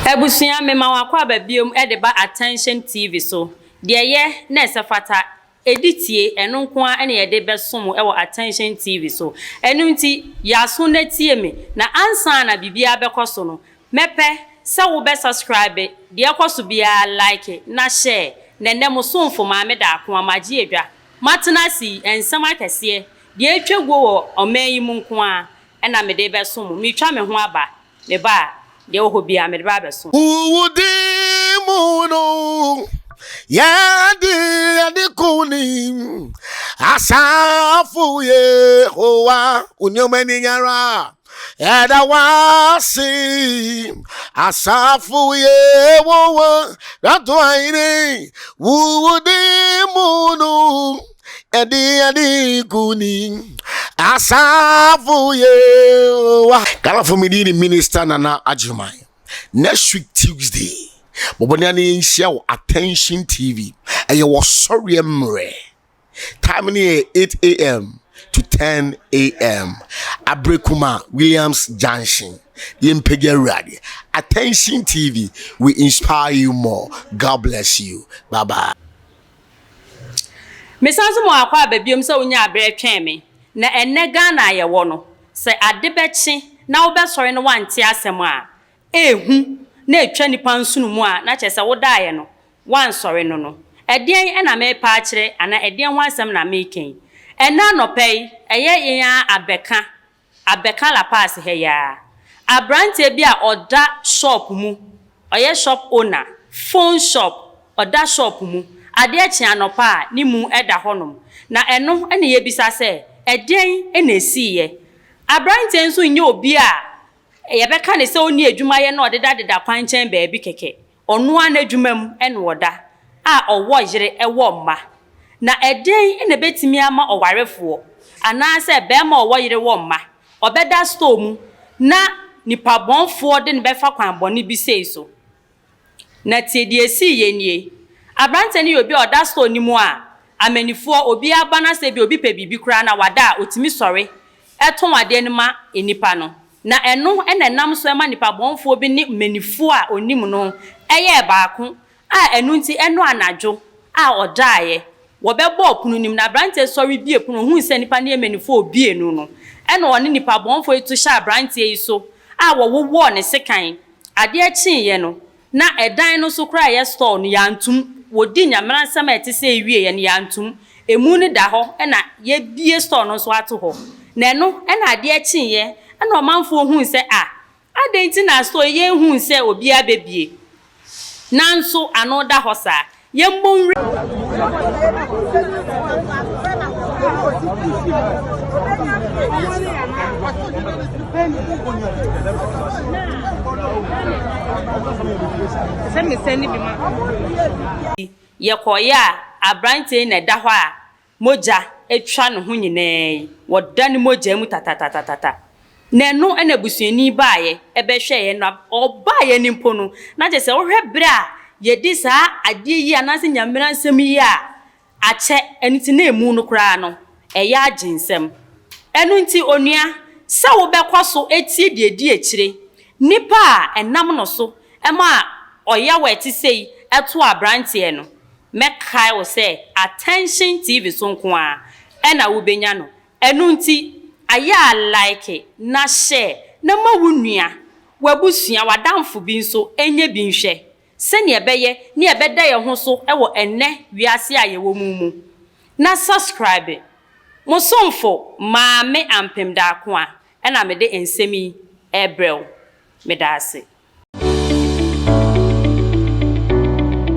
Ebusia me ma wakwa ba biom e de ba Attention TV so. De ye na esefata editie eno nko a na ye de besom e wo Attention TV so. Enu nti ya so na tie me na ansa na bibia bekoso no. Mepe se wo be subscribe de ekoso bia like na share na nem so mfoma me da ko amaje edwa. Matena si ensem akese de etwego wo omayi mu nko a na me de besom mi twa me ho aba me ba de wo bia me de ba besom. Udimuno yadi kuni asafu Yehowa unyomeni nyara yada wasi asafu Yehowa ratu aini udimuno yadi kuni asafu Yehowa. Kalafumidini Minister Nana Ajumai. Next week Tuesday Boboniani share Attention TV and you was sorry emre. Time near 8 a.m. to 10 a.m. Abrekuma Williams Junction. The Imperial Radio. Attention TV will inspire you more. God bless you. Bye bye. Mesanso mo akwa babiom se onya abre twen me na enne Ghana ye wo no se ade bechi na wo be sori no wante asem a ehu na etwa nipa nsunu mu a na chese wo daaye no wan sori no edien na me pa akire ana edien ho asem na me ken ena no pei eye ya abeka la pass he ya abrante bi a oda shop mu oye shop owner phone shop oda shop mu ade achi anopa a ni mu eda honom na eno ene ye bisa se edien ena esiye abrante nso nye obi a yebeka ne se oni adwuma ye na odeda kwanchen ba bi keke onu an adwumam ene woda a owo yire ewo mma na eden ene betimi ama owarefo ana se be ma owo yire wo mma obeda store mu na nipa bonfo de ne befa kwan boni bi sei so na tiedie si ye nie abrante ne obi oda store ni mu a amanifo obi aba na se bi obi pe bibi kura na wada otimi sori eton wade ne ma enipa no na eno enenam so ema nipa bonfo bi ni manifo a onim no eye baako a enu nti eno anadwo a odaaye wo bebo opunu nim na brante sori bie punu hu se nipa ne manifo obie nu no eno one nipa bonfo etu sha brante yi so a wo ne sekan ade achi ye no na edan no so kra ye store no yantum wodi nyamra nsam etise ewie ye no yantum emu ni da ho na ye bie store no so ato ho na eno na ade achi ye ana omanfo hu se adenti na so ye hu se obi abebie nanso ano da hosa ye mbonre ye koya abrante na da ho a moja etwa no hu nyinaa woda ni moja mu tatatatata na no ena busuani baaye ebehwe ye na obaaye ni mpo no na je se wohwe bra ye di saa ade yi anase nyamera nsem yi a ache eniti na emu no kra no eya aginsem enu nti onua se wo bekoso etie de edi ekire nipa a enam no so ema oya weti sei eto abrante no mekai wo se Attention TV so nko a ena wo benya no enu nti aya like na share na ma wunua wabusua wadamfo bi nso enye bi nhwe se ne ebeye ne ebeda ye ho so ewo enne wiase aye wo mu na subscribe mo somfo maame ampem da ko a na me de ensemi ebrew me da ase.